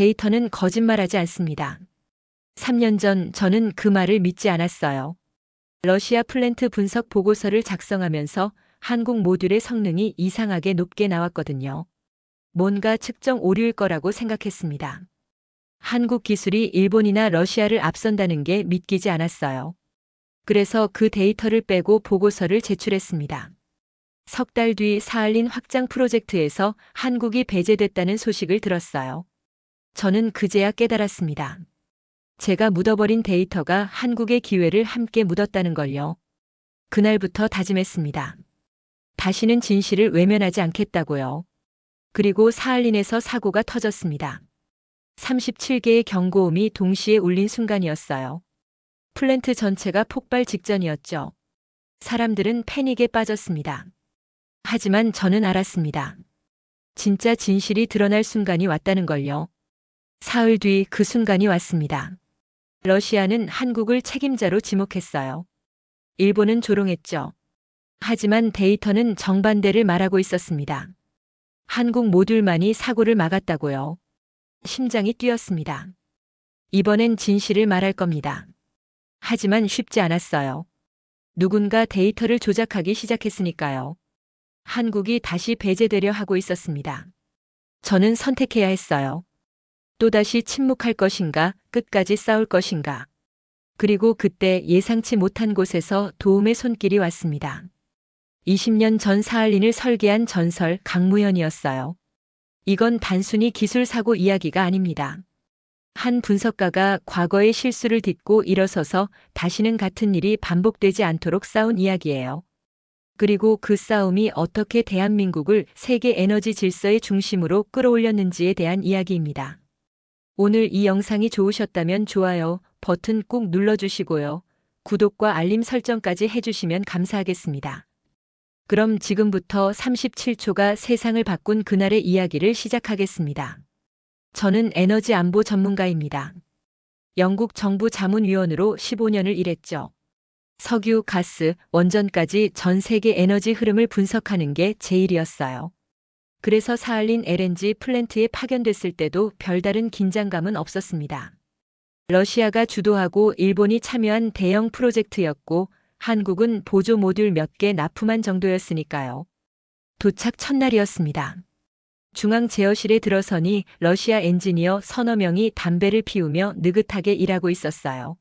데이터는 거짓말하지 않습니다. 3년 전 저는 그 말을 믿지 않았어요. 러시아 플랜트 분석 보고서를 작성하면서 한국 모듈의 성능이 이상하게 높게 나왔거든요. 뭔가 측정 오류일 거라고 생각했습니다. 한국 기술이 일본이나 러시아를 앞선다는 게 믿기지 않았어요. 그래서 그 데이터를 빼고 보고서를 제출했습니다. 석 달 뒤 사할린 확장 프로젝트에서 한국이 배제됐다는 소식을 들었어요. 저는 그제야 깨달았습니다. 제가 묻어버린 데이터가 한국의 기회를 함께 묻었다는 걸요. 그날부터 다짐했습니다. 다시는 진실을 외면하지 않겠다고요. 그리고 사할린에서 사고가 터졌습니다. 37개의 경고음이 동시에 울린 순간이었어요. 플랜트 전체가 폭발 직전이었죠. 사람들은 패닉에 빠졌습니다. 하지만 저는 알았습니다. 진짜 진실이 드러날 순간이 왔다는 걸요. 사흘 뒤 그 순간이 왔습니다. 러시아는 한국을 책임자로 지목했어요. 일본은 조롱했죠. 하지만 데이터는 정반대를 말하고 있었습니다. 한국 모듈만이 사고를 막았다고요. 심장이 뛰었습니다. 이번엔 진실을 말할 겁니다. 하지만 쉽지 않았어요. 누군가 데이터를 조작하기 시작했으니까요. 한국이 다시 배제되려 하고 있었습니다. 저는 선택해야 했어요. 또다시 침묵할 것인가, 끝까지 싸울 것인가. 그리고 그때 예상치 못한 곳에서 도움의 손길이 왔습니다. 20년 전 사할린을 설계한 전설 강무현이었어요. 이건 단순히 기술 사고 이야기가 아닙니다. 한 분석가가 과거의 실수를 딛고 일어서서 다시는 같은 일이 반복되지 않도록 싸운 이야기예요. 그리고 그 싸움이 어떻게 대한민국을 세계 에너지 질서의 중심으로 끌어올렸는지에 대한 이야기입니다. 오늘 이 영상이 좋으셨다면 좋아요 버튼 꼭 눌러주시고요. 구독과 알림 설정까지 해주시면 감사하겠습니다. 그럼 지금부터 37초가 세상을 바꾼 그날의 이야기를 시작하겠습니다. 저는 에너지 안보 전문가입니다. 영국 정부 자문위원으로 15년을 일했죠. 석유, 가스, 원전까지 전 세계 에너지 흐름을 분석하는 게 제 일이었어요. 그래서 사할린 LNG 플랜트에 파견됐을 때도 별다른 긴장감은 없었습니다. 러시아가 주도하고 일본이 참여한 대형 프로젝트였고 한국은 보조 모듈 몇 개 납품한 정도였으니까요. 도착 첫날이었습니다. 중앙 제어실에 들어서니 러시아 엔지니어 서너 명이 담배를 피우며 느긋하게 일하고 있었어요.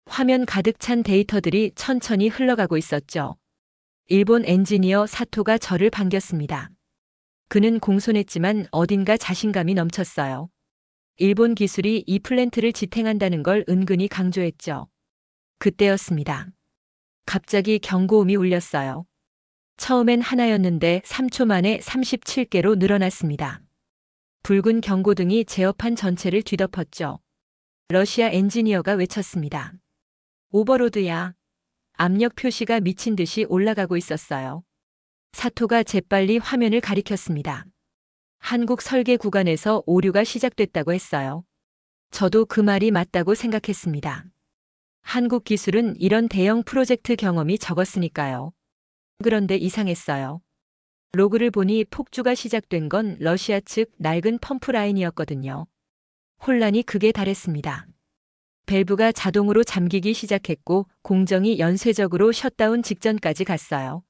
화면 가득 찬 데이터들이 천천히 흘러가고 있었죠. 일본 엔지니어 사토가 저를 반겼습니다. 그는 공손했지만 어딘가 자신감이 넘쳤어요. 일본 기술이 이 플랜트를 지탱한다는 걸 은근히 강조했죠. 그때였습니다. 갑자기 경고음이 울렸어요. 처음엔 하나였는데 3초 만에 37개로 늘어났습니다. 붉은 경고등이 제어판 전체를 뒤덮었죠. 러시아 엔지니어가 외쳤습니다. 오버로드야. 압력 표시가 미친 듯이 올라가고 있었어요. 사토가 재빨리 화면을 가리켰습니다. 한국 설계 구간에서 오류가 시작됐다고 했어요. 저도 그 말이 맞다고 생각했습니다. 한국 기술은 이런 대형 프로젝트 경험이 적었으니까요. 그런데 이상했어요. 로그를 보니 폭주가 시작된 건 러시아 측 낡은 펌프 라인이었거든요. 혼란이 극에 달했습니다. 밸브가 자동으로 잠기기 시작했고 공정이 연쇄적으로 셧다운 직전까지 갔어요.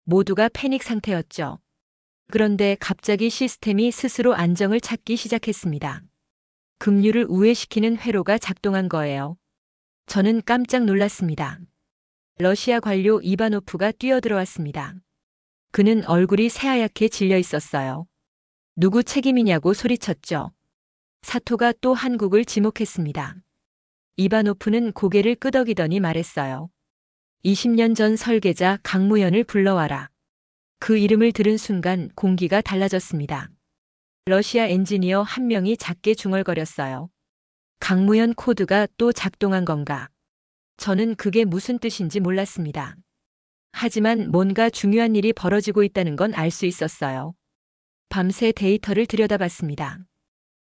모두가 패닉 상태였죠. 그런데 갑자기 시스템이 스스로 안정을 찾기 시작했습니다. 급류를 우회시키는 회로가 작동한 거예요. 저는 깜짝 놀랐습니다. 러시아 관료 이바노프가 뛰어들어왔습니다. 그는 얼굴이 새하얗게 질려 있었어요. 누구 책임이냐고 소리쳤죠. 사토가 또 한국을 지목했습니다. 이바노프는 고개를 끄덕이더니 말했어요. 20년 전 설계자 강무현을 불러와라. 그 이름을 들은 순간 공기가 달라졌습니다. 러시아 엔지니어 한 명이 작게 중얼거렸어요. 강무현 코드가 또 작동한 건가? 저는 그게 무슨 뜻인지 몰랐습니다. 하지만 뭔가 중요한 일이 벌어지고 있다는 건 알 수 있었어요. 밤새 데이터를 들여다봤습니다.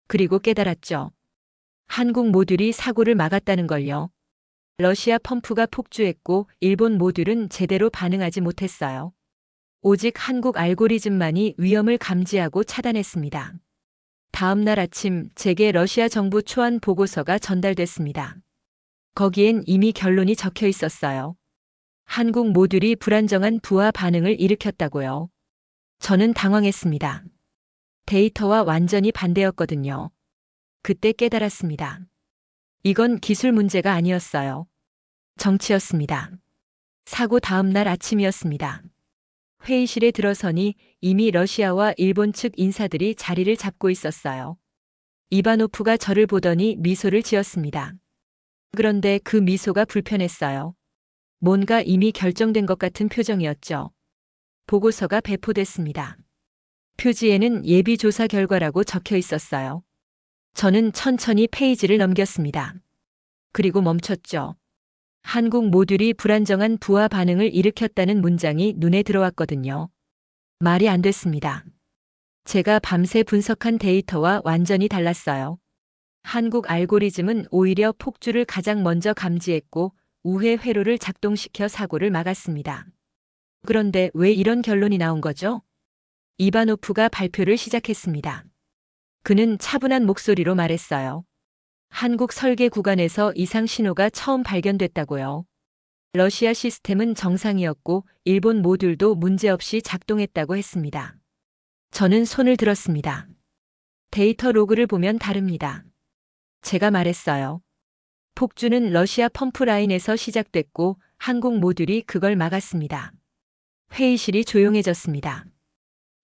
그리고 깨달았죠. 한국 모듈이 사고를 막았다는 걸요. 러시아 펌프가 폭주했고 일본 모듈은 제대로 반응하지 못했어요. 오직 한국 알고리즘만이 위험을 감지하고 차단했습니다. 다음 날 아침 제게 러시아 정부 초안 보고서가 전달됐습니다. 거기엔 이미 결론이 적혀 있었어요. 한국 모듈이 불안정한 부하 반응을 일으켰다고요. 저는 당황했습니다. 데이터와 완전히 반대였거든요. 그때 깨달았습니다. 이건 기술 문제가 아니었어요. 정치였습니다. 사고 다음 날 아침이었습니다. 회의실에 들어서니 이미 러시아와 일본 측 인사들이 자리를 잡고 있었어요. 이바노프가 저를 보더니 미소를 지었습니다. 그런데 그 미소가 불편했어요. 뭔가 이미 결정된 것 같은 표정이었죠. 보고서가 배포됐습니다. 표지에는 예비조사 결과라고 적혀 있었어요. 저는 천천히 페이지를 넘겼습니다. 그리고 멈췄죠. 한국 모듈이 불안정한 부하 반응을 일으켰다는 문장이 눈에 들어왔거든요. 말이 안 됐습니다. 제가 밤새 분석한 데이터와 완전히 달랐어요. 한국 알고리즘은 오히려 폭주를 가장 먼저 감지했고 우회 회로를 작동시켜 사고를 막았습니다. 그런데 왜 이런 결론이 나온 거죠? 이바노프가 발표를 시작했습니다. 그는 차분한 목소리로 말했어요. 한국 설계 구간에서 이상 신호가 처음 발견됐다고요. 러시아 시스템은 정상이었고 일본 모듈도 문제없이 작동했다고 했습니다. 저는 손을 들었습니다. 데이터 로그를 보면 다릅니다. 제가 말했어요. 폭주는 러시아 펌프 라인에서 시작됐고 한국 모듈이 그걸 막았습니다. 회의실이 조용해졌습니다.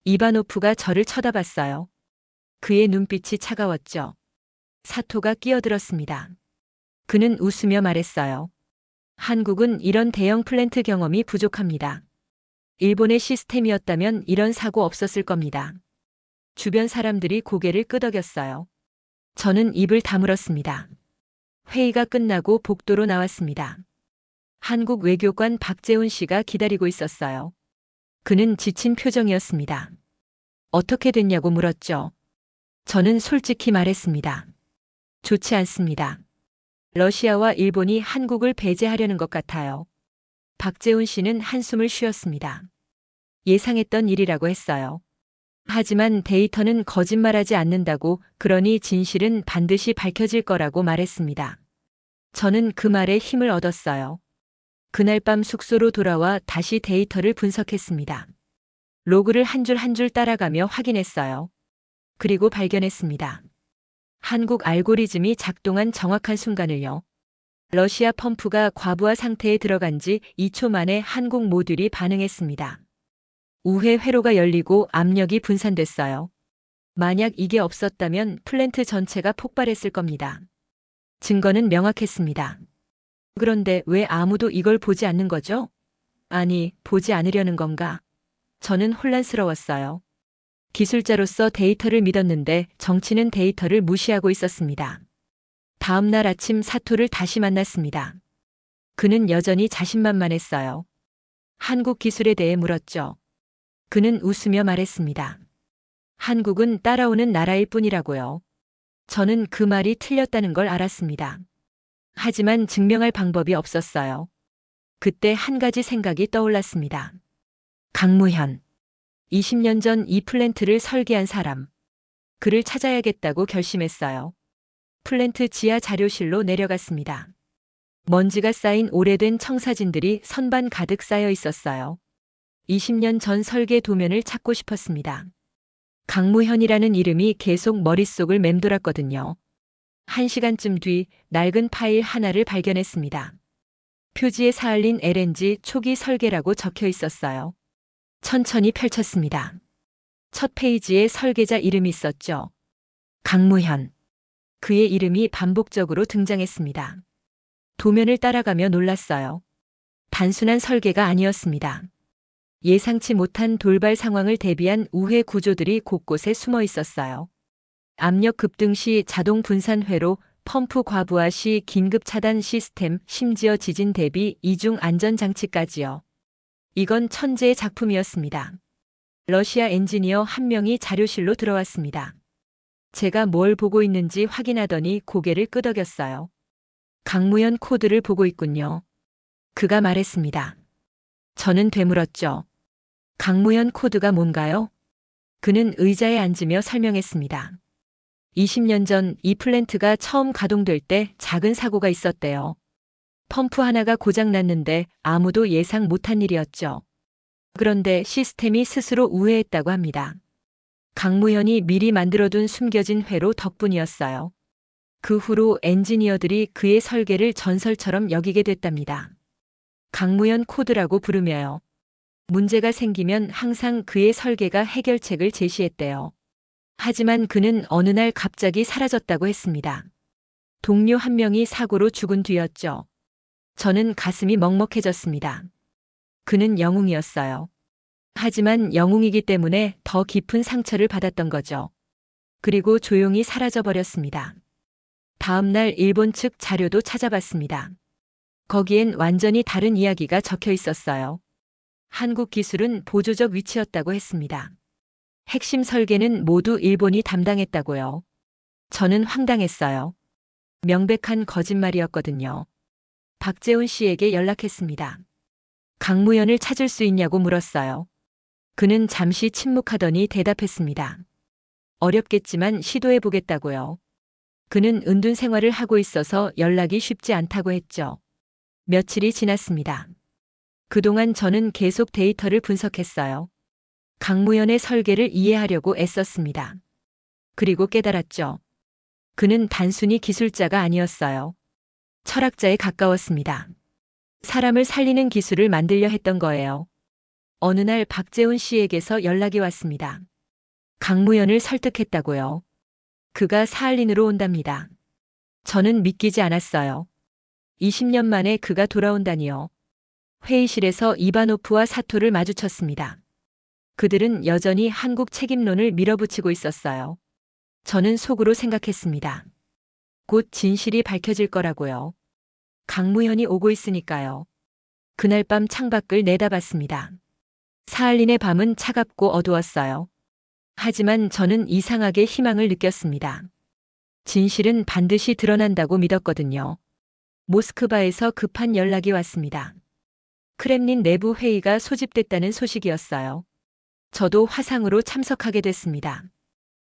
이바노프가 저를 쳐다봤어요. 그의 눈빛이 차가웠죠. 사토가 끼어들었습니다. 그는 웃으며 말했어요. 한국은 이런 대형 플랜트 경험이 부족합니다. 일본의 시스템이었다면 이런 사고 없었을 겁니다. 주변 사람들이 고개를 끄덕였어요. 저는 입을 다물었습니다. 회의가 끝나고 복도로 나왔습니다. 한국 외교관 박재훈 씨가 기다리고 있었어요. 그는 지친 표정이었습니다. 어떻게 됐냐고 물었죠. 저는 솔직히 말했습니다. 좋지 않습니다. 러시아와 일본이 한국을 배제하려는 것 같아요. 박재훈 씨는 한숨을 쉬었습니다. 예상했던 일이라고 했어요. 하지만 데이터는 거짓말하지 않는다고, 그러니 진실은 반드시 밝혀질 거라고 말했습니다. 저는 그 말에 힘을 얻었어요. 그날 밤 숙소로 돌아와 다시 데이터를 분석했습니다. 로그를 한 줄 한 줄 따라가며 확인했어요. 그리고 발견했습니다. 한국 알고리즘이 작동한 정확한 순간을요. 러시아 펌프가 과부하 상태에 들어간 지 2초 만에 한국 모듈이 반응했습니다. 우회 회로가 열리고 압력이 분산됐어요. 만약 이게 없었다면 플랜트 전체가 폭발했을 겁니다. 증거는 명확했습니다. 그런데 왜 아무도 이걸 보지 않는 거죠? 아니, 보지 않으려는 건가? 저는 혼란스러웠어요. 기술자로서 데이터를 믿었는데 정치는 데이터를 무시하고 있었습니다. 다음 날 아침 사토를 다시 만났습니다. 그는 여전히 자신만만했어요. 한국 기술에 대해 물었죠. 그는 웃으며 말했습니다. 한국은 따라오는 나라일 뿐이라고요. 저는 그 말이 틀렸다는 걸 알았습니다. 하지만 증명할 방법이 없었어요. 그때 한 가지 생각이 떠올랐습니다. 강무현. 20년 전 이 플랜트를 설계한 사람. 그를 찾아야겠다고 결심했어요. 플랜트 지하 자료실로 내려갔습니다. 먼지가 쌓인 오래된 청사진들이 선반 가득 쌓여 있었어요. 20년 전 설계 도면을 찾고 싶었습니다. 강무현이라는 이름이 계속 머릿속을 맴돌았거든요. 1시간쯤 뒤 낡은 파일 하나를 발견했습니다. 표지에 사할린 LNG 초기 설계라고 적혀 있었어요. 천천히 펼쳤습니다. 첫 페이지에 설계자 이름이 있었죠. 강무현. 그의 이름이 반복적으로 등장했습니다. 도면을 따라가며 놀랐어요. 단순한 설계가 아니었습니다. 예상치 못한 돌발 상황을 대비한 우회 구조들이 곳곳에 숨어 있었어요. 압력 급등 시 자동 분산 회로, 펌프 과부하 시 긴급 차단 시스템, 심지어 지진 대비 이중 안전 장치까지요. 이건 천재의 작품이었습니다. 러시아 엔지니어 한 명이 자료실로 들어왔습니다. 제가 뭘 보고 있는지 확인하더니 고개를 끄덕였어요. 강무현 코드를 보고 있군요. 그가 말했습니다. 저는 되물었죠. 강무현 코드가 뭔가요? 그는 의자에 앉으며 설명했습니다. 20년 전 이 플랜트가 처음 가동될 때 작은 사고가 있었대요. 펌프 하나가 고장났는데 아무도 예상 못한 일이었죠. 그런데 시스템이 스스로 우회했다고 합니다. 강무현이 미리 만들어둔 숨겨진 회로 덕분이었어요. 그 후로 엔지니어들이 그의 설계를 전설처럼 여기게 됐답니다. 강무현 코드라고 부르며요. 문제가 생기면 항상 그의 설계가 해결책을 제시했대요. 하지만 그는 어느 날 갑자기 사라졌다고 했습니다. 동료 한 명이 사고로 죽은 뒤였죠. 저는 가슴이 먹먹해졌습니다. 그는 영웅이었어요. 하지만 영웅이기 때문에 더 깊은 상처를 받았던 거죠. 그리고 조용히 사라져버렸습니다. 다음 날 일본 측 자료도 찾아봤습니다. 거기엔 완전히 다른 이야기가 적혀 있었어요. 한국 기술은 보조적 위치였다고 했습니다. 핵심 설계는 모두 일본이 담당했다고요. 저는 황당했어요. 명백한 거짓말이었거든요. 박재훈 씨에게 연락했습니다. 강무현을 찾을 수 있냐고 물었어요. 그는 잠시 침묵하더니 대답했습니다. 어렵겠지만 시도해보겠다고요. 그는 은둔 생활을 하고 있어서 연락이 쉽지 않다고 했죠. 며칠이 지났습니다. 그동안 저는 계속 데이터를 분석했어요. 강무현의 설계를 이해하려고 애썼습니다. 그리고 깨달았죠. 그는 단순히 기술자가 아니었어요. 철학자에 가까웠습니다. 사람을 살리는 기술을 만들려 했던 거예요. 어느 날 박재훈 씨에게서 연락이 왔습니다. 강무현을 설득했다고요. 그가 사할린으로 온답니다. 저는 믿기지 않았어요. 20년 만에 그가 돌아온다니요. 회의실에서 이바노프와 사토를 마주쳤습니다. 그들은 여전히 한국 책임론을 밀어붙이고 있었어요. 저는 속으로 생각했습니다. 곧 진실이 밝혀질 거라고요. 강무현이 오고 있으니까요. 그날 밤 창밖을 내다봤습니다. 사할린의 밤은 차갑고 어두웠어요. 하지만 저는 이상하게 희망을 느꼈습니다. 진실은 반드시 드러난다고 믿었거든요. 모스크바에서 급한 연락이 왔습니다. 크렘린 내부 회의가 소집됐다는 소식이었어요. 저도 화상으로 참석하게 됐습니다.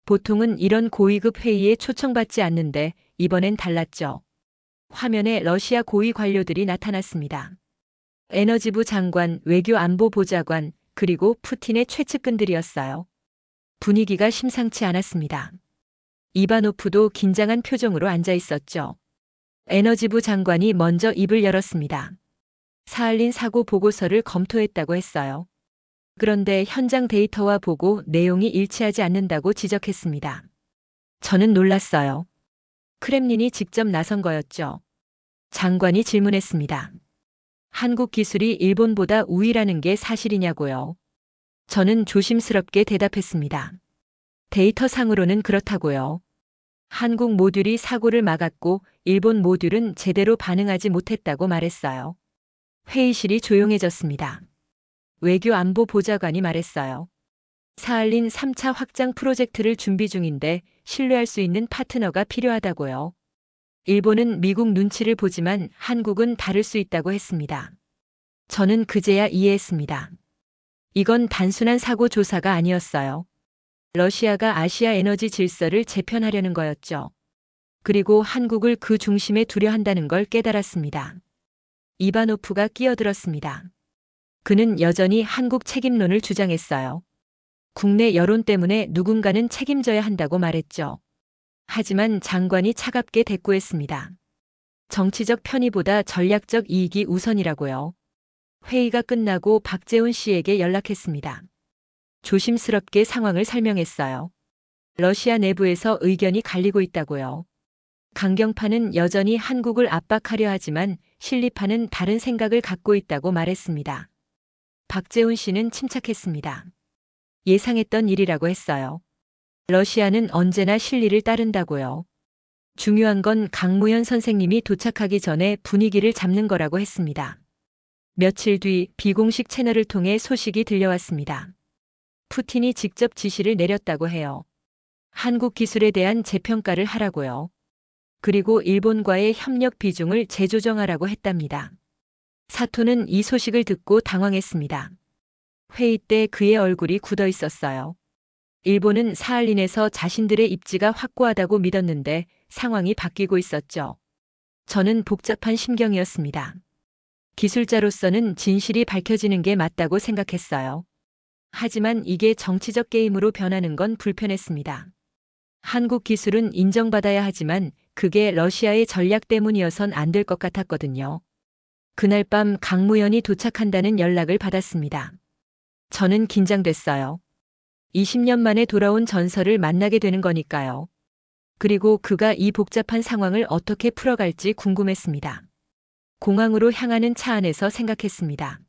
보통은 이런 고위급 회의에 초청받지 않는데 이번엔 달랐죠. 화면에 러시아 고위 관료들이 나타났습니다. 에너지부 장관, 외교안보보좌관, 그리고 푸틴의 최측근들이었어요. 분위기가 심상치 않았습니다. 이바노프도 긴장한 표정으로 앉아 있었죠. 에너지부 장관이 먼저 입을 열었습니다. 사할린 사고 보고서를 검토했다고 했어요. 그런데 현장 데이터와 보고 내용이 일치하지 않는다고 지적했습니다. 저는 놀랐어요. 크렘린이 직접 나선 거였죠. 장관이 질문했습니다. 한국 기술이 일본보다 우위라는 게 사실이냐고요. 저는 조심스럽게 대답했습니다. 데이터상으로는 그렇다고요. 한국 모듈이 사고를 막았고 일본 모듈은 제대로 반응하지 못했다고 말했어요. 회의실이 조용해졌습니다. 외교안보보좌관이 말했어요. 사할린 3차 확장 프로젝트를 준비 중인데 신뢰할 수 있는 파트너가 필요하다고요. 일본은 미국 눈치를 보지만 한국은 다를 수 있다고 했습니다. 저는 그제야 이해했습니다. 이건 단순한 사고 조사가 아니었어요. 러시아가 아시아 에너지 질서를 재편하려는 거였죠. 그리고 한국을 그 중심에 두려 한다는 걸 깨달았습니다. 이바노프가 끼어들었습니다. 그는 여전히 한국 책임론을 주장했어요. 국내 여론 때문에 누군가는 책임져야 한다고 말했죠. 하지만 장관이 차갑게 대꾸했습니다. 정치적 편의보다 전략적 이익이 우선이라고요. 회의가 끝나고 박재훈 씨에게 연락했습니다. 조심스럽게 상황을 설명했어요. 러시아 내부에서 의견이 갈리고 있다고요. 강경파는 여전히 한국을 압박하려 하지만 실리파는 다른 생각을 갖고 있다고 말했습니다. 박재훈 씨는 침착했습니다. 예상했던 일이라고 했어요. 러시아는 언제나 실리를 따른다고요. 중요한 건 강무현 선생님이 도착하기 전에 분위기를 잡는 거라고 했습니다. 며칠 뒤 비공식 채널을 통해 소식이 들려왔습니다. 푸틴이 직접 지시를 내렸다고 해요. 한국 기술에 대한 재평가를 하라고요. 그리고 일본과의 협력 비중을 재조정하라고 했답니다. 사토는 이 소식을 듣고 당황했습니다. 회의 때 그의 얼굴이 굳어 있었어요. 일본은 사할린에서 자신들의 입지가 확고하다고 믿었는데 상황이 바뀌고 있었죠. 저는 복잡한 심경이었습니다. 기술자로서는 진실이 밝혀지는 게 맞다고 생각했어요. 하지만 이게 정치적 게임으로 변하는 건 불편했습니다. 한국 기술은 인정받아야 하지만 그게 러시아의 전략 때문이어선 안 될 것 같았거든요. 그날 밤 강무현이 도착한다는 연락을 받았습니다. 저는 긴장됐어요. 20년 만에 돌아온 전설을 만나게 되는 거니까요. 그리고 그가 이 복잡한 상황을 어떻게 풀어갈지 궁금했습니다. 공항으로 향하는 차 안에서 생각했습니다.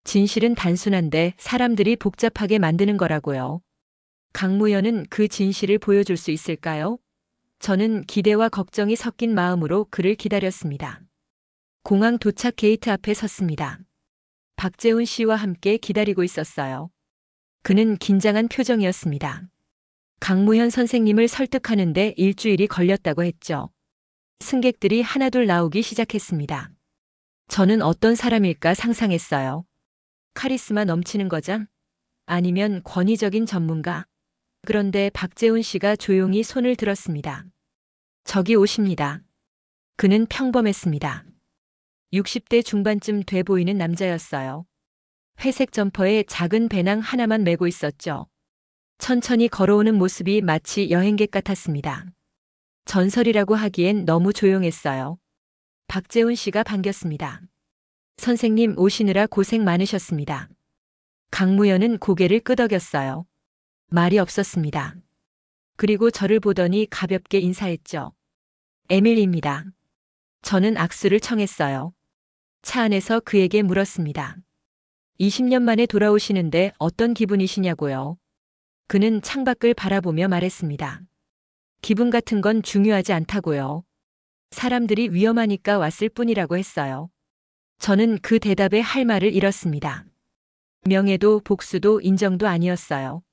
진실은 단순한데 사람들이 복잡하게 만드는 거라고요. 강무현은 그 진실을 보여줄 수 있을까요? 저는 기대와 걱정이 섞인 마음으로 그를 기다렸습니다. 공항 도착 게이트 앞에 섰습니다. 박재훈 씨와 함께 기다리고 있었어요. 그는 긴장한 표정이었습니다. 강무현 선생님을 설득하는데 일주일이 걸렸다고 했죠. 승객들이 하나둘 나오기 시작했습니다. 저는 어떤 사람일까 상상했어요. 카리스마 넘치는 거장? 아니면 권위적인 전문가? 그런데 박재훈 씨가 조용히 손을 들었습니다. 저기 오십니다. 그는 평범했습니다. 60대 중반쯤 돼 보이는 남자였어요. 회색 점퍼에 작은 배낭 하나만 메고 있었죠. 천천히 걸어오는 모습이 마치 여행객 같았습니다. 전설이라고 하기엔 너무 조용했어요. 박재훈 씨가 반겼습니다. 선생님 오시느라 고생 많으셨습니다. 강무현은 고개를 끄덕였어요. 말이 없었습니다. 그리고 저를 보더니 가볍게 인사했죠. 에밀리입니다. 저는 악수를 청했어요. 차 안에서 그에게 물었습니다. 20년 만에 돌아오시는데 어떤 기분이시냐고요. 그는 창밖을 바라보며 말했습니다. 기분 같은 건 중요하지 않다고요. 사람들이 위험하니까 왔을 뿐이라고 했어요. 저는 그 대답에 할 말을 잃었습니다. 명예도 복수도 인정도 아니었어요.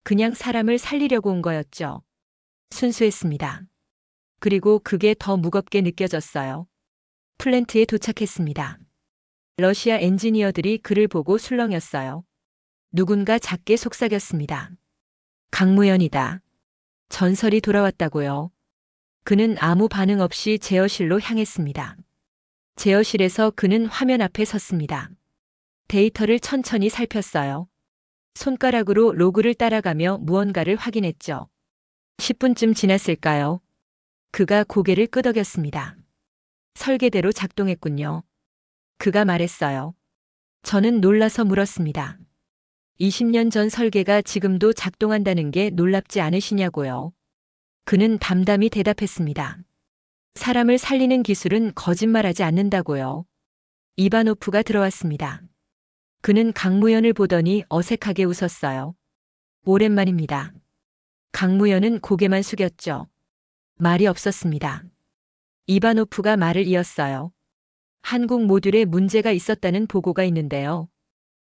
그냥 사람을 살리려고 온 거였죠. 순수했습니다. 그리고 그게 더 무겁게 느껴졌어요. 플랜트에 도착했습니다. 러시아 엔지니어들이 그를 보고 술렁였어요. 누군가 작게 속삭였습니다. 강무현이다. 전설이 돌아왔다고요. 그는 아무 반응 없이 제어실로 향했습니다. 제어실에서 그는 화면 앞에 섰습니다. 데이터를 천천히 살폈어요. 손가락으로 로그를 따라가며 무언가를 확인했죠. 10분쯤 지났을까요? 그가 고개를 끄덕였습니다. 설계대로 작동했군요. 그가 말했어요. 저는 놀라서 물었습니다. 20년 전 설계가 지금도 작동한다는 게 놀랍지 않으시냐고요. 그는 담담히 대답했습니다. 사람을 살리는 기술은 거짓말하지 않는다고요. 이바노프가 들어왔습니다. 그는 강무현을 보더니 어색하게 웃었어요. 오랜만입니다. 강무현은 고개만 숙였죠. 말이 없었습니다. 이바노프가 말을 이었어요. 한국 모듈에 문제가 있었다는 보고가 있는데요.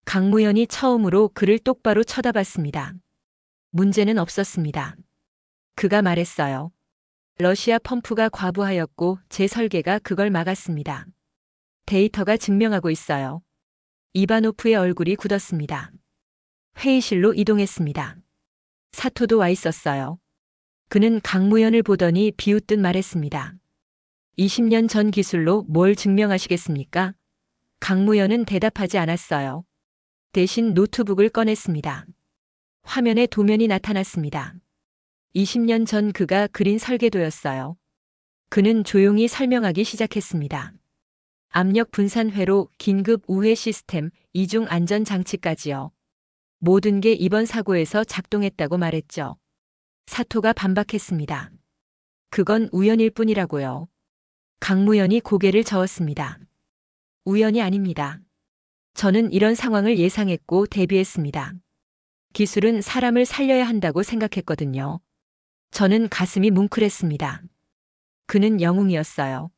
강무현이 처음으로 그를 똑바로 쳐다봤습니다. 문제는 없었습니다. 그가 말했어요. 러시아 펌프가 과부하였고 제 설계가 그걸 막았습니다. 데이터가 증명하고 있어요. 이바노프의 얼굴이 굳었습니다. 회의실로 이동했습니다. 사토도 와 있었어요. 그는 강무현을 보더니 비웃듯 말했습니다. 20년 전 기술로 뭘 증명하시겠습니까? 강무현은 대답하지 않았어요. 대신 노트북을 꺼냈습니다. 화면에 도면이 나타났습니다. 20년 전 그가 그린 설계도였어요. 그는 조용히 설명하기 시작했습니다. 압력 분산 회로, 긴급 우회 시스템, 이중 안전 장치까지요. 모든 게 이번 사고에서 작동했다고 말했죠. 사토가 반박했습니다. 그건 우연일 뿐이라고요. 강무현이 고개를 저었습니다. 우연이 아닙니다. 저는 이런 상황을 예상했고 대비했습니다. 기술은 사람을 살려야 한다고 생각했거든요. 저는 가슴이 뭉클했습니다. 그는 영웅이었어요.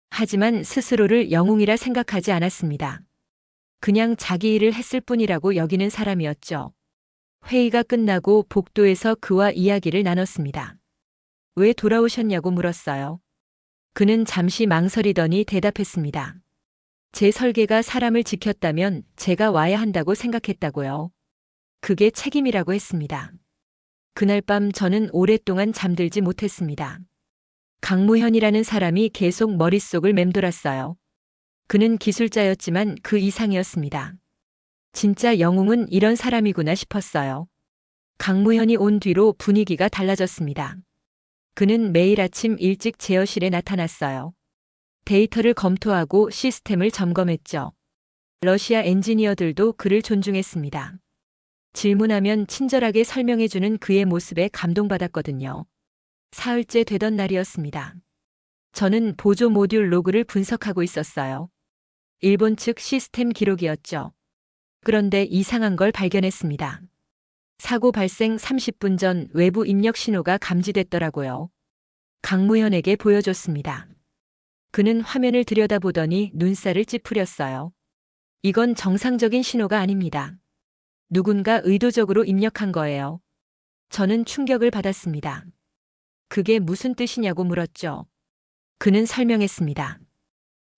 하지만 스스로를 영웅이라 생각하지 않았습니다. 그냥 자기 일을 했을 뿐이라고 여기는 사람이었죠. 회의가 끝나고 복도에서 그와 이야기를 나눴습니다. 왜 돌아오셨냐고 물었어요. 그는 잠시 망설이더니 대답했습니다. 제 설계가 사람을 지켰다면 제가 와야 한다고 생각했다고요. 그게 책임이라고 했습니다. 그날 밤 저는 오랫동안 잠들지 못했습니다. 강무현이라는 사람이 계속 머릿속을 맴돌았어요. 그는 기술자였지만 그 이상이었습니다. 진짜 영웅은 이런 사람이구나 싶었어요. 강무현이 온 뒤로 분위기가 달라졌습니다. 그는 매일 아침 일찍 제어실에 나타났어요. 데이터를 검토하고 시스템을 점검했죠. 러시아 엔지니어들도 그를 존중했습니다. 질문하면 친절하게 설명해주는 그의 모습에 감동받았거든요. 사흘째 되던 날이었습니다. 저는 보조 모듈 로그를 분석하고 있었어요. 일본 측 시스템 기록이었죠. 그런데 이상한 걸 발견했습니다. 사고 발생 30분 전 외부 입력 신호가 감지됐더라고요. 강무현에게 보여줬습니다. 그는 화면을 들여다보더니 눈살을 찌푸렸어요. 이건 정상적인 신호가 아닙니다. 누군가 의도적으로 입력한 거예요. 저는 충격을 받았습니다. 그게 무슨 뜻이냐고 물었죠. 그는 설명했습니다.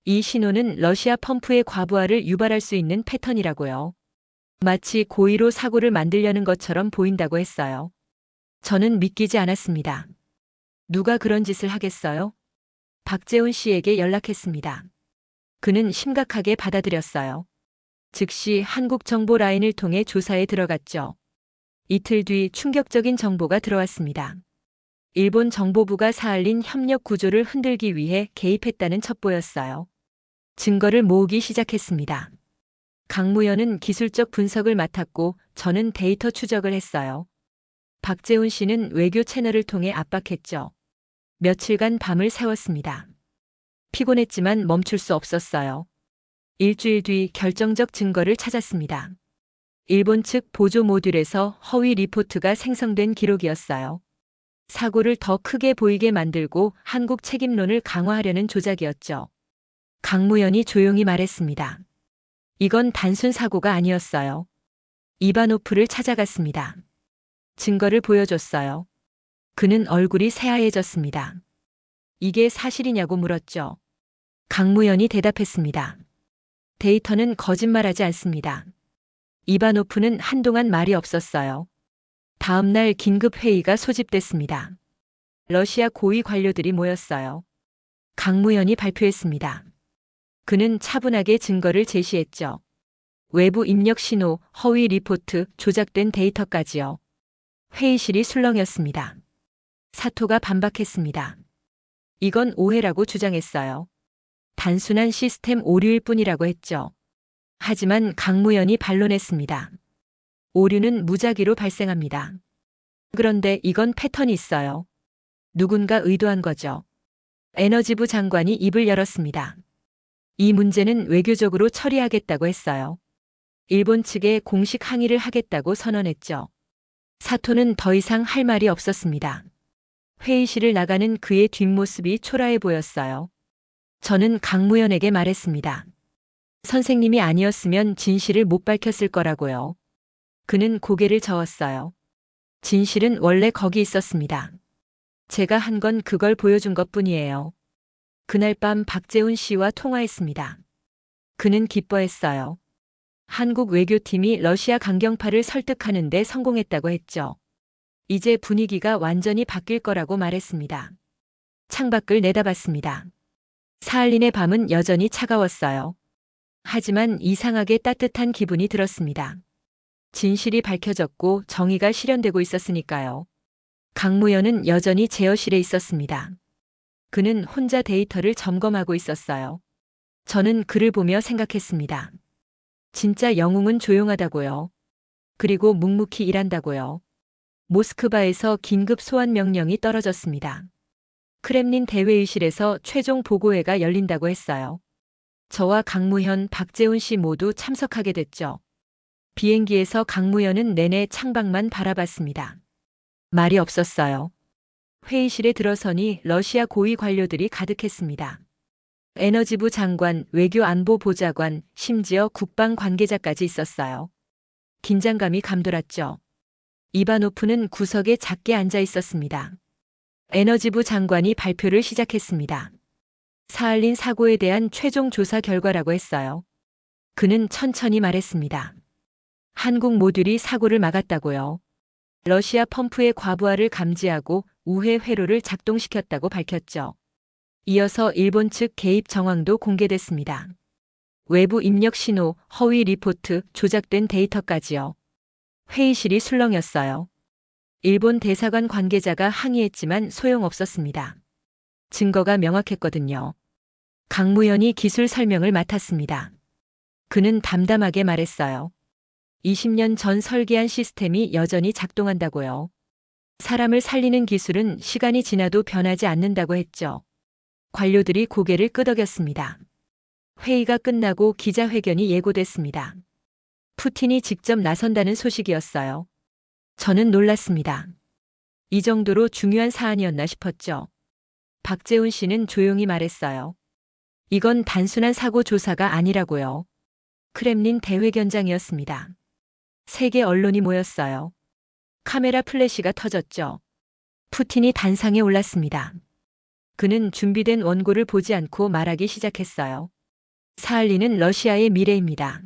이 신호는 러시아 펌프의 과부하를 유발할 수 있는 패턴이라고요. 마치 고의로 사고를 만들려는 것처럼 보인다고 했어요. 저는 믿기지 않았습니다. 누가 그런 짓을 하겠어요? 박재훈 씨에게 연락했습니다. 그는 심각하게 받아들였어요. 즉시 한국 정보 라인을 통해 조사에 들어갔죠. 이틀 뒤 충격적인 정보가 들어왔습니다. 일본 정보부가 사할린 협력 구조를 흔들기 위해 개입했다는 첩보였어요. 증거를 모으기 시작했습니다. 강무현은 기술적 분석을 맡았고 저는 데이터 추적을 했어요. 박재훈 씨는 외교 채널을 통해 압박했죠. 며칠간 밤을 새웠습니다. 피곤했지만 멈출 수 없었어요. 일주일 뒤 결정적 증거를 찾았습니다. 일본 측 보조 모듈에서 허위 리포트가 생성된 기록이었어요. 사고를 더 크게 보이게 만들고 한국 책임론을 강화하려는 조작이었죠. 강무현이 조용히 말했습니다. 이건 단순 사고가 아니었어요. 이바노프를 찾아갔습니다. 증거를 보여줬어요. 그는 얼굴이 새하얘졌습니다. 이게 사실이냐고 물었죠. 강무현이 대답했습니다. 데이터는 거짓말하지 않습니다. 이바노프는 한동안 말이 없었어요. 다음 날 긴급 회의가 소집됐습니다. 러시아 고위 관료들이 모였어요. 강무현이 발표했습니다. 그는 차분하게 증거를 제시했죠. 외부 입력 신호, 허위 리포트, 조작된 데이터까지요. 회의실이 술렁였습니다. 사토가 반박했습니다. 이건 오해라고 주장했어요. 단순한 시스템 오류일 뿐이라고 했죠. 하지만 강무현이 반론했습니다. 오류는 무작위로 발생합니다. 그런데 이건 패턴이 있어요. 누군가 의도한 거죠. 에너지부 장관이 입을 열었습니다. 이 문제는 외교적으로 처리하겠다고 했어요. 일본 측에 공식 항의를 하겠다고 선언했죠. 사토는 더 이상 할 말이 없었습니다. 회의실을 나가는 그의 뒷모습이 초라해 보였어요. 저는 강무현에게 말했습니다. 선생님이 아니었으면 진실을 못 밝혔을 거라고요. 그는 고개를 저었어요. 진실은 원래 거기 있었습니다. 제가 한 건 그걸 보여준 것뿐이에요. 그날 밤 박재훈 씨와 통화했습니다. 그는 기뻐했어요. 한국 외교팀이 러시아 강경파를 설득하는 데 성공했다고 했죠. 이제 분위기가 완전히 바뀔 거라고 말했습니다. 창밖을 내다봤습니다. 사할린의 밤은 여전히 차가웠어요. 하지만 이상하게 따뜻한 기분이 들었습니다. 진실이 밝혀졌고 정의가 실현되고 있었으니까요. 강무현은 여전히 제어실에 있었습니다. 그는 혼자 데이터를 점검하고 있었어요. 저는 그를 보며 생각했습니다. 진짜 영웅은 조용하다고요. 그리고 묵묵히 일한다고요. 모스크바에서 긴급 소환 명령이 떨어졌습니다. 크렘린 대회의실에서 최종 보고회가 열린다고 했어요. 저와 강무현, 박재훈 씨 모두 참석하게 됐죠. 비행기에서 강무현은 내내 창밖만 바라봤습니다. 말이 없었어요. 회의실에 들어서니 러시아 고위 관료들이 가득했습니다. 에너지부 장관, 외교안보보좌관, 심지어 국방 관계자까지 있었어요. 긴장감이 감돌았죠. 이바노프는 구석에 작게 앉아 있었습니다. 에너지부 장관이 발표를 시작했습니다. 사할린 사고에 대한 최종 조사 결과라고 했어요. 그는 천천히 말했습니다. 한국 모듈이 사고를 막았다고요. 러시아 펌프의 과부하를 감지하고 우회 회로를 작동시켰다고 밝혔죠. 이어서 일본 측 개입 정황도 공개됐습니다. 외부 입력 신호, 허위 리포트, 조작된 데이터까지요. 회의실이 술렁였어요. 일본 대사관 관계자가 항의했지만 소용없었습니다. 증거가 명확했거든요. 강무현이 기술 설명을 맡았습니다. 그는 담담하게 말했어요. 20년 전 설계한 시스템이 여전히 작동한다고요. 사람을 살리는 기술은 시간이 지나도 변하지 않는다고 했죠. 관료들이 고개를 끄덕였습니다. 회의가 끝나고 기자회견이 예고됐습니다. 푸틴이 직접 나선다는 소식이었어요. 저는 놀랐습니다. 이 정도로 중요한 사안이었나 싶었죠. 박재훈 씨는 조용히 말했어요. 이건 단순한 사고 조사가 아니라고요. 크렘린 대회견장이었습니다. 세계 언론이 모였어요. 카메라 플래시가 터졌죠. 푸틴이 단상에 올랐습니다. 그는 준비된 원고를 보지 않고 말하기 시작했어요. 사할린은 러시아의 미래입니다.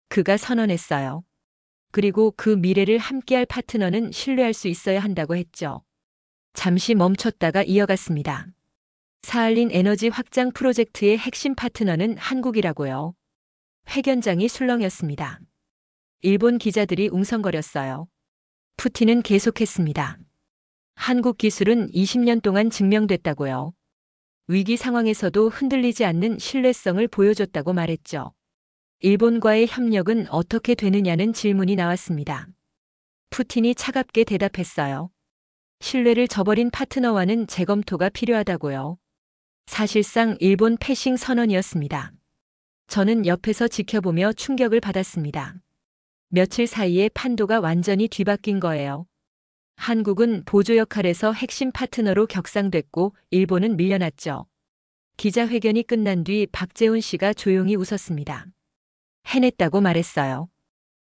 그가 선언했어요. 그리고 그 미래를 함께할 파트너는 신뢰할 수 있어야 한다고 했죠. 잠시 멈췄다가 이어갔습니다. 사할린 에너지 확장 프로젝트의 핵심 파트너는 한국이라고요. 회견장이 술렁였습니다. 일본 기자들이 웅성거렸어요. 푸틴은 계속했습니다. 한국 기술은 20년 동안 증명됐다고요. 위기 상황에서도 흔들리지 않는 신뢰성을 보여줬다고 말했죠. 일본과의 협력은 어떻게 되느냐는 질문이 나왔습니다. 푸틴이 차갑게 대답했어요. 신뢰를 저버린 파트너와는 재검토가 필요하다고요. 사실상 일본 패싱 선언이었습니다. 저는 옆에서 지켜보며 충격을 받았습니다. 며칠 사이에 판도가 완전히 뒤바뀐 거예요. 한국은 보조 역할에서 핵심 파트너로 격상됐고 일본은 밀려났죠. 기자회견이 끝난 뒤 박재훈 씨가 조용히 웃었습니다. 해냈다고 말했어요.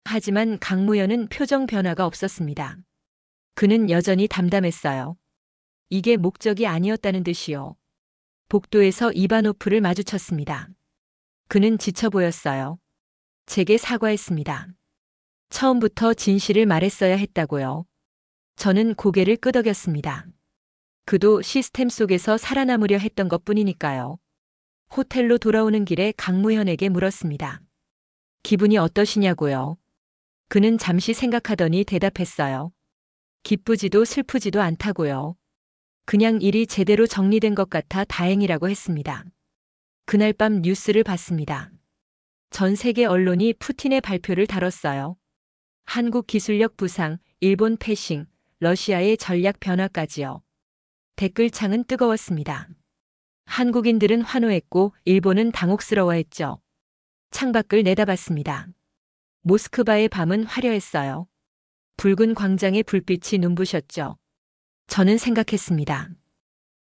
하지만 강무현은 표정 변화가 없었습니다. 그는 여전히 담담했어요. 이게 목적이 아니었다는 듯이요. 복도에서 이바노프를 마주쳤습니다. 그는 지쳐 보였어요. 제게 사과했습니다. 처음부터 진실을 말했어야 했다고요. 저는 고개를 끄덕였습니다. 그도 시스템 속에서 살아남으려 했던 것뿐이니까요. 호텔로 돌아오는 길에 강무현에게 물었습니다. 기분이 어떠시냐고요. 그는 잠시 생각하더니 대답했어요. 기쁘지도 슬프지도 않다고요. 그냥 일이 제대로 정리된 것 같아 다행이라고 했습니다. 그날 밤 뉴스를 봤습니다. 전 세계 언론이 푸틴의 발표를 다뤘어요. 한국 기술력 부상, 일본 패싱, 러시아의 전략 변화까지요. 댓글창은 뜨거웠습니다. 한국인들은 환호했고 일본은 당혹스러워했죠. 창밖을 내다봤습니다. 모스크바의 밤은 화려했어요. 붉은 광장의 불빛이 눈부셨죠. 저는 생각했습니다.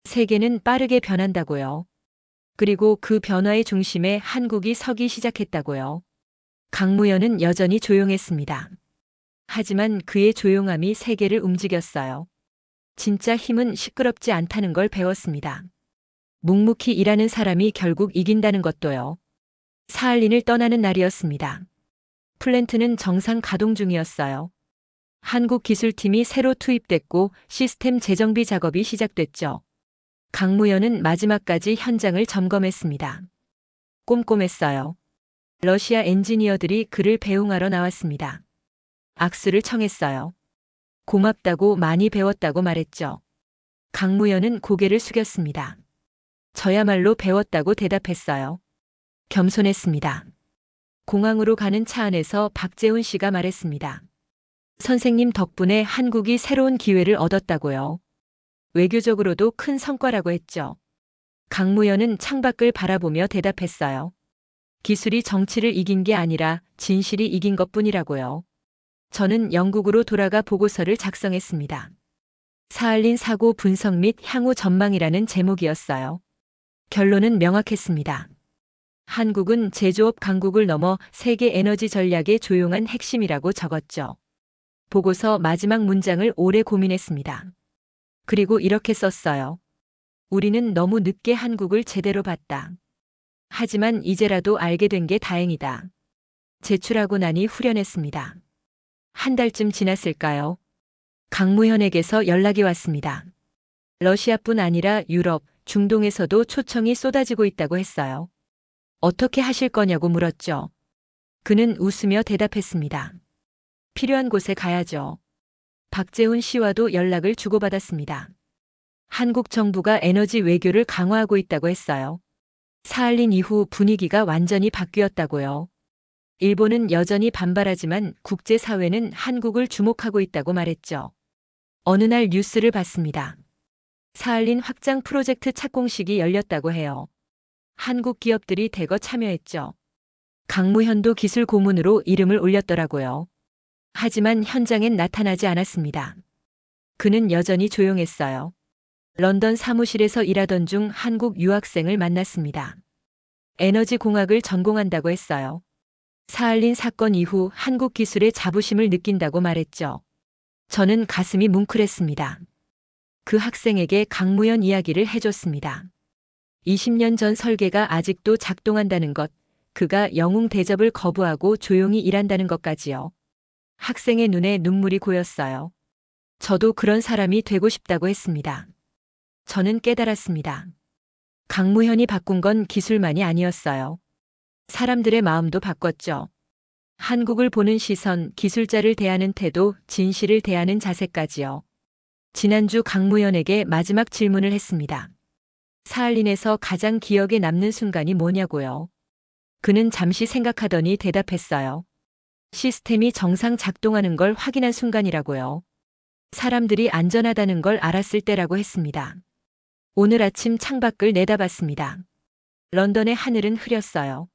세계는 빠르게 변한다고요. 그리고 그 변화의 중심에 한국이 서기 시작했다고요. 강무현은 여전히 조용했습니다. 하지만 그의 조용함이 세계를 움직였어요. 진짜 힘은 시끄럽지 않다는 걸 배웠습니다. 묵묵히 일하는 사람이 결국 이긴다는 것도요. 사할린을 떠나는 날이었습니다. 플랜트는 정상 가동 중이었어요. 한국 기술팀이 새로 투입됐고 시스템 재정비 작업이 시작됐죠. 강무현은 마지막까지 현장을 점검했습니다. 꼼꼼했어요. 러시아 엔지니어들이 그를 배웅하러 나왔습니다. 악수를 청했어요. 고맙다고 많이 배웠다고 말했죠. 강무현은 고개를 숙였습니다. 저야말로 배웠다고 대답했어요. 겸손했습니다. 공항으로 가는 차 안에서 박재훈 씨가 말했습니다. 선생님 덕분에 한국이 새로운 기회를 얻었다고요. 외교적으로도 큰 성과라고 했죠. 강무현은 창밖을 바라보며 대답했어요. 기술이 정치를 이긴 게 아니라 진실이 이긴 것뿐이라고요. 저는 영국으로 돌아가 보고서를 작성했습니다. 사할린 사고 분석 및 향후 전망이라는 제목이었어요. 결론은 명확했습니다. 한국은 제조업 강국을 넘어 세계 에너지 전략의 조용한 핵심이라고 적었죠. 보고서 마지막 문장을 오래 고민했습니다. 그리고 이렇게 썼어요. 우리는 너무 늦게 한국을 제대로 봤다. 하지만 이제라도 알게 된 게 다행이다. 제출하고 나니 후련했습니다. 한 달쯤 지났을까요? 강무현에게서 연락이 왔습니다. 러시아뿐 아니라 유럽, 중동에서도 초청이 쏟아지고 있다고 했어요. 어떻게 하실 거냐고 물었죠. 그는 웃으며 대답했습니다. 필요한 곳에 가야죠. 박재훈 씨와도 연락을 주고받았습니다. 한국 정부가 에너지 외교를 강화하고 있다고 했어요. 사할린 이후 분위기가 완전히 바뀌었다고요. 일본은 여전히 반발하지만 국제사회는 한국을 주목하고 있다고 말했죠. 어느 날 뉴스를 봤습니다. 사할린 확장 프로젝트 착공식이 열렸다고 해요. 한국 기업들이 대거 참여했죠. 강무현도 기술 고문으로 이름을 올렸더라고요. 하지만 현장엔 나타나지 않았습니다. 그는 여전히 조용했어요. 런던 사무실에서 일하던 중 한국 유학생을 만났습니다. 에너지 공학을 전공한다고 했어요. 사할린 사건 이후 한국 기술에 자부심을 느낀다고 말했죠. 저는 가슴이 뭉클했습니다. 그 학생에게 강무현 이야기를 해줬습니다. 20년 전 설계가 아직도 작동한다는 것, 그가 영웅 대접을 거부하고 조용히 일한다는 것까지요. 학생의 눈에 눈물이 고였어요. 저도 그런 사람이 되고 싶다고 했습니다. 저는 깨달았습니다. 강무현이 바꾼 건 기술만이 아니었어요. 사람들의 마음도 바꿨죠. 한국을 보는 시선, 기술자를 대하는 태도, 진실을 대하는 자세까지요. 지난주 강무현에게 마지막 질문을 했습니다. 사할린에서 가장 기억에 남는 순간이 뭐냐고요. 그는 잠시 생각하더니 대답했어요. 시스템이 정상 작동하는 걸 확인한 순간이라고요. 사람들이 안전하다는 걸 알았을 때라고 했습니다. 오늘 아침 창밖을 내다봤습니다. 런던의 하늘은 흐렸어요.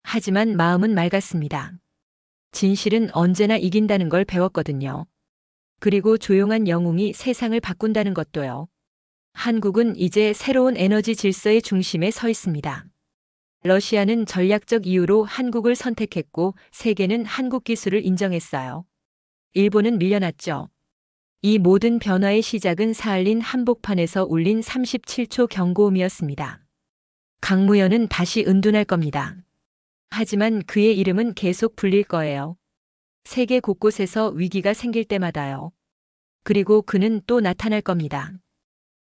하지만 마음은 맑았습니다. 진실은 언제나 이긴다는 걸 배웠거든요. 그리고 조용한 영웅이 세상을 바꾼다는 것도요. 한국은 이제 새로운 에너지 질서의 중심에 서 있습니다. 러시아는 전략적 이유로 한국을 선택했고 세계는 한국 기술을 인정했어요. 일본은 밀려났죠. 이 모든 변화의 시작은 사할린 한복판에서 울린 37초 경고음이었습니다. 강무현은 다시 은둔할 겁니다. 하지만 그의 이름은 계속 불릴 거예요. 세계 곳곳에서 위기가 생길 때마다요. 그리고 그는 또 나타날 겁니다.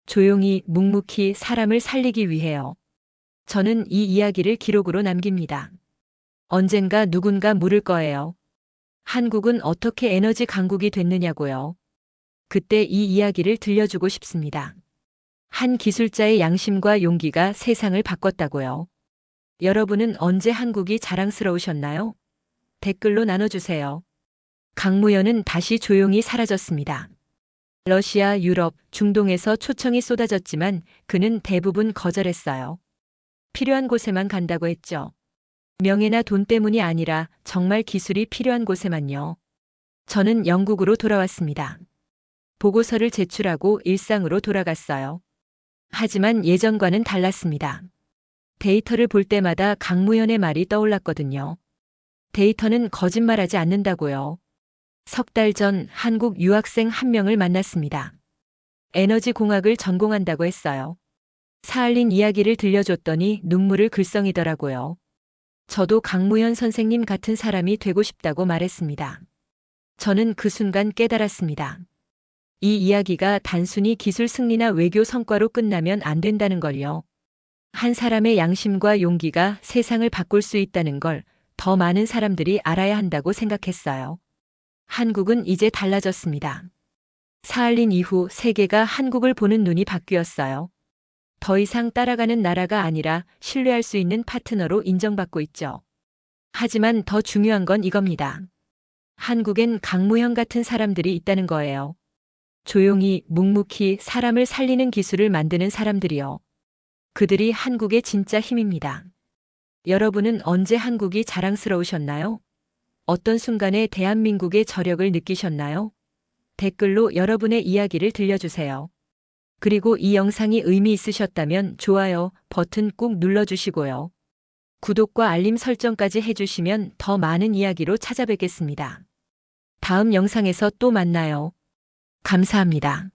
조용히 묵묵히 사람을 살리기 위해요. 저는 이 이야기를 기록으로 남깁니다. 언젠가 누군가 물을 거예요. 한국은 어떻게 에너지 강국이 됐느냐고요. 그때 이 이야기를 들려주고 싶습니다. 한 기술자의 양심과 용기가 세상을 바꿨다고요. 여러분은 언제 한국이 자랑스러우셨나요? 댓글로 나눠주세요. 강무현은 다시 조용히 사라졌습니다. 러시아, 유럽, 중동에서 초청이 쏟아졌지만 그는 대부분 거절했어요. 필요한 곳에만 간다고 했죠. 명예나 돈 때문이 아니라 정말 기술이 필요한 곳에만요. 저는 영국으로 돌아왔습니다. 보고서를 제출하고 일상으로 돌아갔어요. 하지만 예전과는 달랐습니다. 데이터를 볼 때마다 강무현의 말이 떠올랐거든요. 데이터는 거짓말하지 않는다고요. 석 달 전 한국 유학생 한 명을 만났습니다. 에너지 공학을 전공한다고 했어요. 사할린 이야기를 들려줬더니 눈물을 글썽이더라고요. 저도 강무현 선생님 같은 사람이 되고 싶다고 말했습니다. 저는 그 순간 깨달았습니다. 이 이야기가 단순히 기술 승리나 외교 성과로 끝나면 안 된다는 걸요. 한 사람의 양심과 용기가 세상을 바꿀 수 있다는 걸 더 많은 사람들이 알아야 한다고 생각했어요. 한국은 이제 달라졌습니다. 사할린 이후 세계가 한국을 보는 눈이 바뀌었어요. 더 이상 따라가는 나라가 아니라 신뢰할 수 있는 파트너로 인정받고 있죠. 하지만 더 중요한 건 이겁니다. 한국엔 강무현 같은 사람들이 있다는 거예요. 조용히 묵묵히 사람을 살리는 기술을 만드는 사람들이요. 그들이 한국의 진짜 힘입니다. 여러분은 언제 한국이 자랑스러우셨나요? 어떤 순간에 대한민국의 저력을 느끼셨나요? 댓글로 여러분의 이야기를 들려주세요. 그리고 이 영상이 의미 있으셨다면 좋아요 버튼 꾹 눌러주시고요. 구독과 알림 설정까지 해주시면 더 많은 이야기로 찾아뵙겠습니다. 다음 영상에서 또 만나요. 감사합니다.